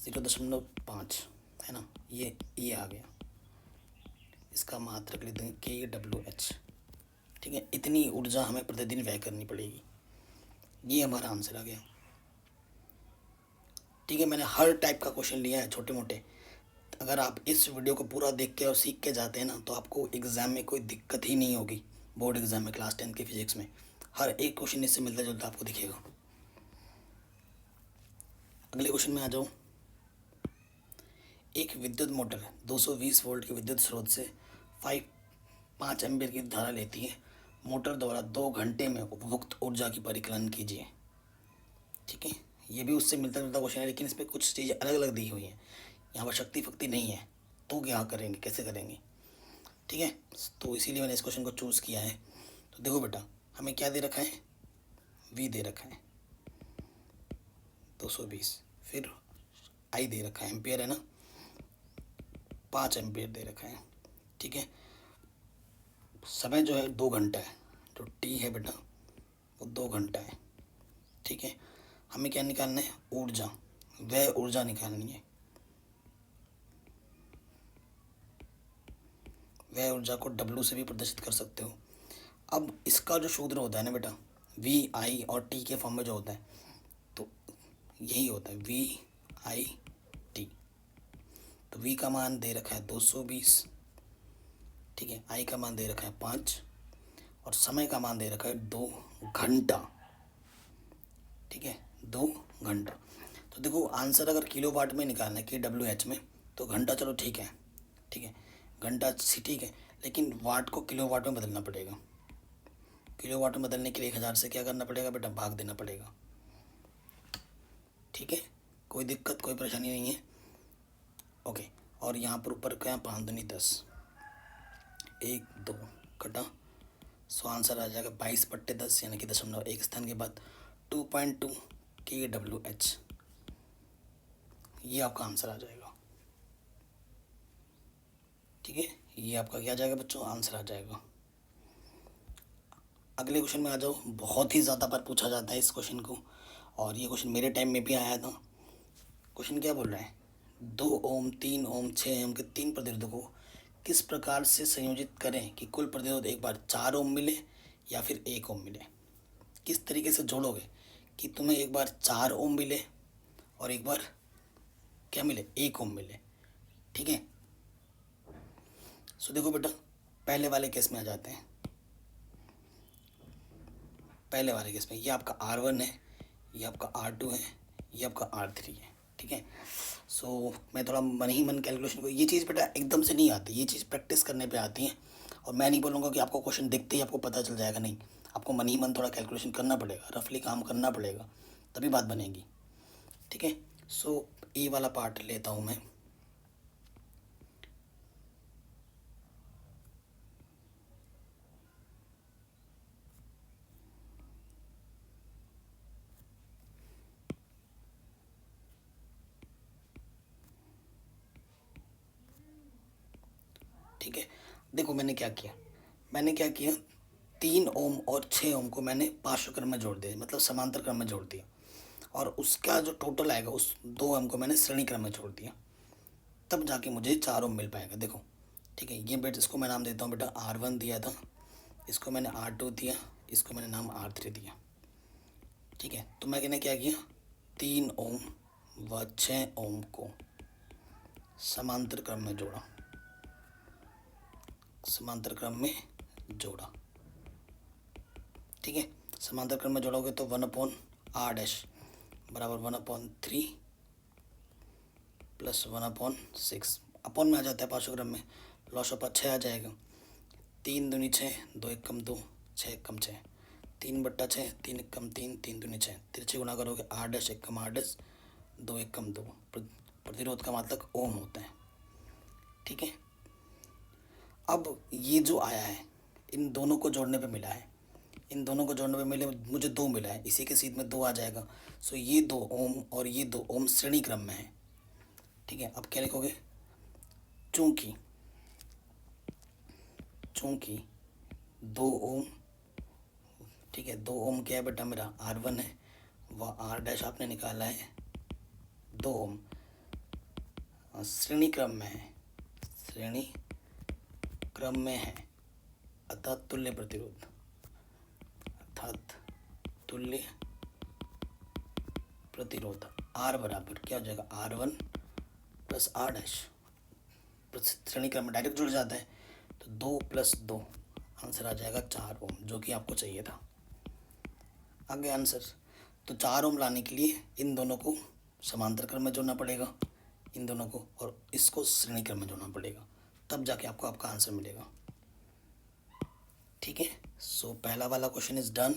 0.5 है ना, ये आ गया। इसका मात्रक लिख देंगे kWh। ठीक है, इतनी ऊर्जा हमें प्रतिदिन व्यय करनी पड़ेगी। ये हमारा आंसर आ गया। ठीक है, मैंने हर टाइप का क्वेश्चन लिया है, छोटे मोटे। अगर आप इस वीडियो को पूरा देख के और सीख के जाते हैं ना, तो आपको एग्ज़ाम में कोई दिक्कत ही नहीं होगी। बोर्ड एग्ज़ाम में क्लास 10 के फिजिक्स में हर एक क्वेश्चन इससे मिलता जुलता आपको दिखेगा। अगले क्वेश्चन में आ जाऊँ। एक विद्युत मोटर 220 वोल्ट के विद्युत स्रोत से 5 एम्पीयर की धारा लेती है। मोटर द्वारा 2 घंटे में उपभुक्त ऊर्जा की परिकलन कीजिए। ठीक है, ये भी उससे मिलता जुलता क्वेश्चन है, लेकिन इसमें कुछ चीज़ें अलग अलग दी हुई हैं। यहाँ पर शक्ति फक्ति नहीं है, तो क्या करेंगे, कैसे करेंगे? ठीक है, तो इसीलिए मैंने इस क्वेश्चन को चूज़ किया है। तो देखो बेटा, हमें क्या दे रखा है? V दे रखा है 220, फिर I दे रखा है, एम्पियर है ना, 5 एम्पियर दे रखा है। ठीक है, समय जो है 2 घंटा है, जो T है बेटा वो 2 घंटा है। ठीक है, हमें क्या निकालना है? ऊर्जा, व्यय ऊर्जा निकालनी है। वह ऊर्जा को W से भी प्रदर्शित कर सकते हो। अब इसका जो सूत्र होता है ना बेटा, VI और T के फॉर्म में जो होता है, तो यही होता है VIT। तो V का मान दे रखा है 220, ठीक है, I का मान दे रखा है 5 और समय का मान दे रखा है 2 घंटा, ठीक है, 2 घंटा। तो देखो आंसर अगर किलोवाट में निकालना है KWH में, तो घंटा चलो ठीक है, ठीक है, घंटा ठीक है, लेकिन वाट को किलोवाट में बदलना पड़ेगा। किलोवाट में बदलने के लिए 1000 से क्या करना पड़ेगा बेटा, भाग देना पड़ेगा, ठीक है, कोई दिक्कत कोई परेशानी नहीं है, ओके। और यहाँ पर ऊपर क्या, 5 दूनी 10, 1 2 कटा, सो आंसर आ जाएगा 22/10 यानी कि 0.1 स्थान के बाद 2.2 KWH, ये आपका आंसर आ जाएगा, ठीक है, ये आपका क्या आ जाएगा बच्चों, आंसर आ जाएगा। अगले क्वेश्चन में आ जाओ। बहुत ही ज़्यादा बार पूछा जाता है इस क्वेश्चन को, और ये क्वेश्चन मेरे टाइम में भी आया था। क्वेश्चन क्या बोल रहा है, 2 ओम 3 ओम 6 ओम के 3 प्रतिरोधों को किस प्रकार से संयोजित करें कि कुल प्रतिरोध एक बार 4 ओम मिले या फिर 1 ओम मिले। किस तरीके से जोड़ोगे कि तुम्हें एक बार 4 ओम मिले और एक बार क्या मिले, 1 ओम मिले, ठीक है। सो देखो बेटा, पहले वाले केस में आ जाते हैं। पहले वाले केस में ये आपका R1 है, ये आपका R2 है, ये आपका R3 है, ठीक है। सो मैं थोड़ा मन ही मन कैलकुलेशन को, ये चीज़ बेटा एकदम से नहीं आती, ये चीज़ प्रैक्टिस करने पे आती है। और मैं नहीं बोलूँगा कि आपको क्वेश्चन देखते ही आपको पता चल जाएगा, नहीं, आपको मन ही मन थोड़ा कैलकुलेशन करना पड़ेगा, रफली काम करना पड़ेगा, तभी बात बनेगी, ठीक है। सो ए वाला पार्ट लेता हूँ मैं। ठीक है, देखो मैंने क्या किया, 3 ओम और 6 ओम को मैंने पार्श्व क्रम में जोड़ दिया, मतलब समांतर क्रम में जोड़ दिया, और उसका जो टोटल आएगा उस 2 ओम को मैंने श्रेणी क्रम में जोड़ दिया, तब जाके मुझे 4 ओम मिल पाएगा। देखो, ठीक है, ये बेटा इसको मैं नाम देता हूँ बेटा R1 दिया था, इसको मैंने R2 दिया, इसको मैंने नाम R3 दिया, ठीक है। तो मैंने क्या किया, 3 ओम व 6 ओम को समांतर क्रम में जोड़ा, समांतर क्रम में जोड़ा, ठीक है। समांतर क्रम में जोड़ोगे तो 1/r बराबर 1/3 प्लस 1/6, अपॉन में आ जाता है पार्श्व क्रम में, लॉस ऑफ 6 आ जाएगा, 3 दूनी 6, 2 1 कम 2, 6 1 कम 6, 3/6, 3 1 कम 3, 3 दूनी 6, तिरछे गुणा करोगे r' 1 कम r', 2 1 कम 2, प्रतिरोध का मतलब ओम होता है, ठीक है। अब ये जो आया है, इन दोनों को जोड़ने पे मिला है, इन दोनों को जोड़ने पे मिले, मुझे 2 मिला है, इसी के सीध में 2 आ जाएगा। सो ये 2 ओम और ये 2 ओम श्रेणी क्रम में है, ठीक है। अब क्या लिखोगे, चूंकि 2 ओम, ठीक है, 2 ओम क्या है बेटा मेरा R1 है, वह r' आपने निकाला है 2 ओम, श्रेणी क्रम में है, श्रेणी क्रम में है, अर्थात तुल्य प्रतिरोध, अर्थात तुल्य प्रतिरोध R बराबर क्या हो जाएगा, R1 प्लस R', श्रेणी क्रम में डायरेक्ट जुड़ जाता है, तो 2 + 2 आंसर आ जाएगा 4 ओम, जो कि आपको चाहिए था। आगे आंसर, तो 4 ओम लाने के लिए इन दोनों को समांतर क्रम में जोड़ना पड़ेगा, इन दोनों को, और इसको श्रेणी क्रम में जोड़ना पड़ेगा, तब जाके आपको आपका आंसर मिलेगा, ठीक है। सो पहला वाला क्वेश्चन इज डन।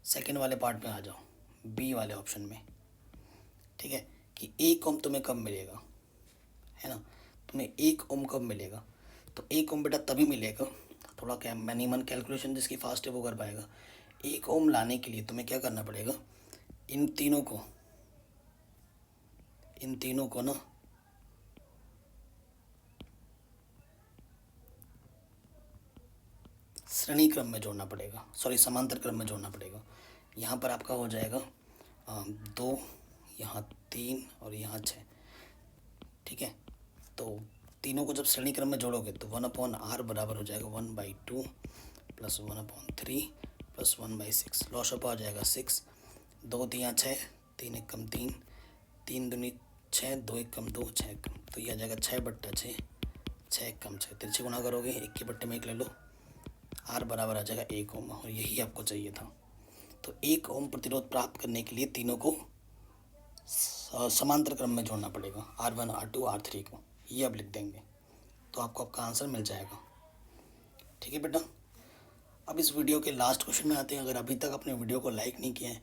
सेकंड वाले पार्ट में आ जाओ, बी वाले ऑप्शन में, ठीक है, कि 1 ओम तुम्हें कब मिलेगा, है ना, तुम्हें 1 ओम कब मिलेगा। तो 1 ओम बेटा तभी मिलेगा, थोड़ा क्या मैनी मन कैलकुलेशन जिसकी फास्ट है वो कर पाएगा। 1 ओम लाने के लिए तुम्हें क्या करना पड़ेगा, इन तीनों को ना श्रेणी क्रम में जोड़ना पड़ेगा, सॉरी समांतर क्रम में जोड़ना पड़ेगा। यहाँ पर आपका हो जाएगा 2, यहाँ 3 और यहाँ 6, ठीक है। तो तीनों को जब श्रेणी क्रम में जोड़ोगे तो 1/r बराबर हो जाएगा 1/2 प्लस 1/3 प्लस 1/6। लॉशअप आ जाएगा 6, 2 तियाँ 6, 3 एकम 3, 3 दूनी 6, 2 एकम 2, 6 एकम, तो ये आ जाएगा 6/6, 6 एकम 6। तिरछे गुणा करोगे, एक के बट्टे में एक ले लो, R बराबर आ जाएगा 1 ओम, और यही आपको चाहिए था। तो 1 ओम प्रतिरोध प्राप्त करने के लिए तीनों को समांतर क्रम में जोड़ना पड़ेगा, R1 R2 R3 को, ये आप लिख देंगे तो आपको आपका आंसर मिल जाएगा। ठीक है बेटा। अब इस वीडियो के लास्ट क्वेश्चन में आते हैं। अगर अभी तक अपने वीडियो को लाइक नहीं किया है,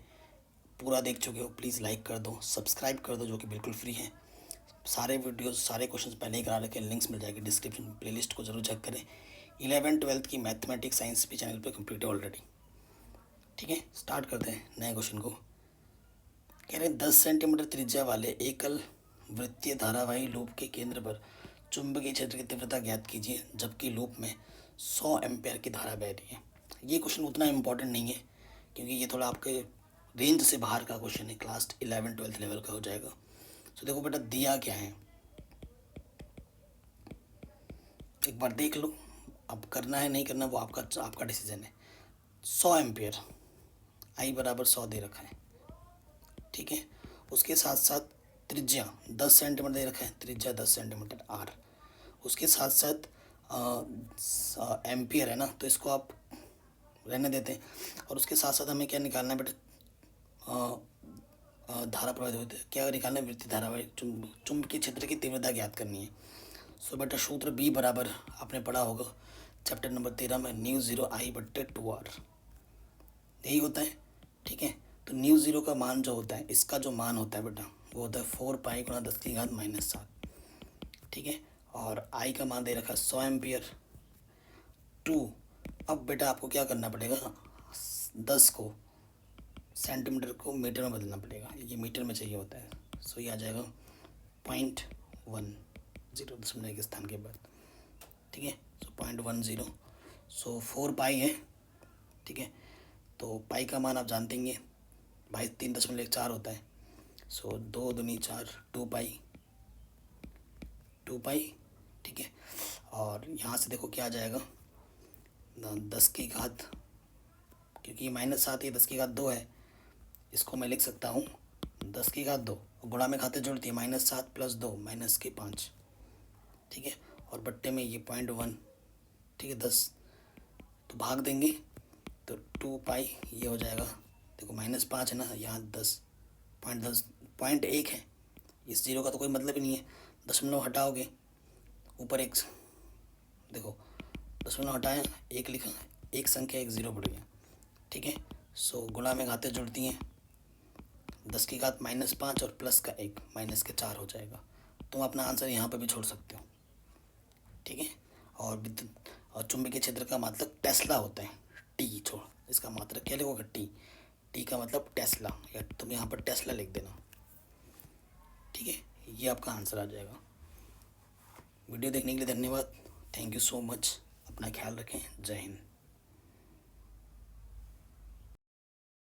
पूरा देख चुके हो, प्लीज़ लाइक कर दो, सब्सक्राइब कर दो, जो कि बिल्कुल फ्री है। सारे वीडियोस सारे क्वेश्चंस पहले ही करा रखे, लिंक्स मिल जाएगी डिस्क्रिप्शन में, प्लेलिस्ट को जरूर चेक करें। 11 12 की मैथमेटिक्स साइंस भी चैनल पे कंप्लीट है ऑलरेडी। ठीक है, स्टार्ट करते हैं नए क्वेश्चन को। कह रहे हैं 10 सेंटीमीटर त्रिज्या वाले एकल वृत्तीय धारावाही लूप के केंद्र पर चुंबकीय क्षेत्र की तीव्रता ज्ञात कीजिए, जबकि लूप में 100 एम्पेयर की धारा बह रही है। ये क्वेश्चन उतना इम्पोर्टेंट नहीं है, क्योंकि ये थोड़ा आपके रेंज से बाहर का क्वेश्चन है, क्लास 11 12 लेवल का हो जाएगा। तो देखो बेटा, दिया क्या है एक बार देख लो। अब करना है नहीं करना वो आपका डिसीजन है। 100 एम्पियर, आई बराबर 100 दे रखा है। ठीक है, उसके साथ साथ त्रिज्या 10 सेंटीमीटर दे रखा है, त्रिज्या 10 सेंटीमीटर आर। उसके साथ साथ एम्पियर है ना, तो इसको आप रहने देते हैं। और उसके साथ साथ हमें क्या निकालना है बेटा, धारा प्रवाहित होती है, क्या निकालना है, वृत्तीय धारावाही चुंबकीय क्षेत्र की तीव्रता ज्ञात करनी है। सो बेटा सूत्र B बराबर आपने पढ़ा होगा चैप्टर नंबर 13 में, न्यू 0 I/2R, यही होता है। ठीक है, तो न्यू 0 का मान जो होता है, इसका जो मान होता है बेटा, वो होता है 4 पाई गुणा 10⁻⁻7। ठीक है, और I का मान दे रखा है 100 एम्पियर 2। अब बेटा आपको क्या करना पड़ेगा, 10 को सेंटीमीटर को मीटर में बदलना पड़ेगा, ये मीटर में चाहिए होता है। सो ये आ जाएगा 0.10, दशमलव के स्थान के बाद। ठीक है, सो 0.10, सो 4 पाई है। ठीक है, तो पाई का मान आप जानते हैं, भाई 3.4 होता है। सो 2 दूनी 4, 2 पाई। ठीक है, और यहाँ से देखो क्या आ जाएगा, 10 की घात, क्योंकि -7 ये 10 की घात 2 है, इसको मैं लिख सकता हूँ 10 की घात 2, गुणा में खाते जोड़ती है, -7 + 2 -5। ठीक है, और बट्टे में ये 0.1। ठीक है, 10 तो भाग देंगे तो 2 पाई ये हो जाएगा। देखो -5 है ना, यहाँ 10, 0.1 है, इस 0 का तो कोई मतलब ही नहीं है। दशमलव हटाओगे, ऊपर एक, देखो दशमलव हटाया, एक लिखा, एक संख्या, एक 0 बढ़ गया। ठीक है, सो गुणा में घाते जुड़ती हैं, 10 की घात -5 और प्लस का 1 -4 हो जाएगा। तुम अपना आंसर यहाँ पर भी छोड़ सकते हो। ठीक है, और विद्युत और चुंबकीय क्षेत्र का मतलब टेस्ला होता है, टी छोड़, इसका मात्रक क्या लिखोगे, टी का मतलब टेस्ला, या तुम यहाँ पर टेस्ला लिख देना। ठीक है, ये आपका आंसर आ जाएगा। वीडियो देखने के लिए धन्यवाद, थैंक यू सो मच, अपना ख्याल रखें, जय हिंद।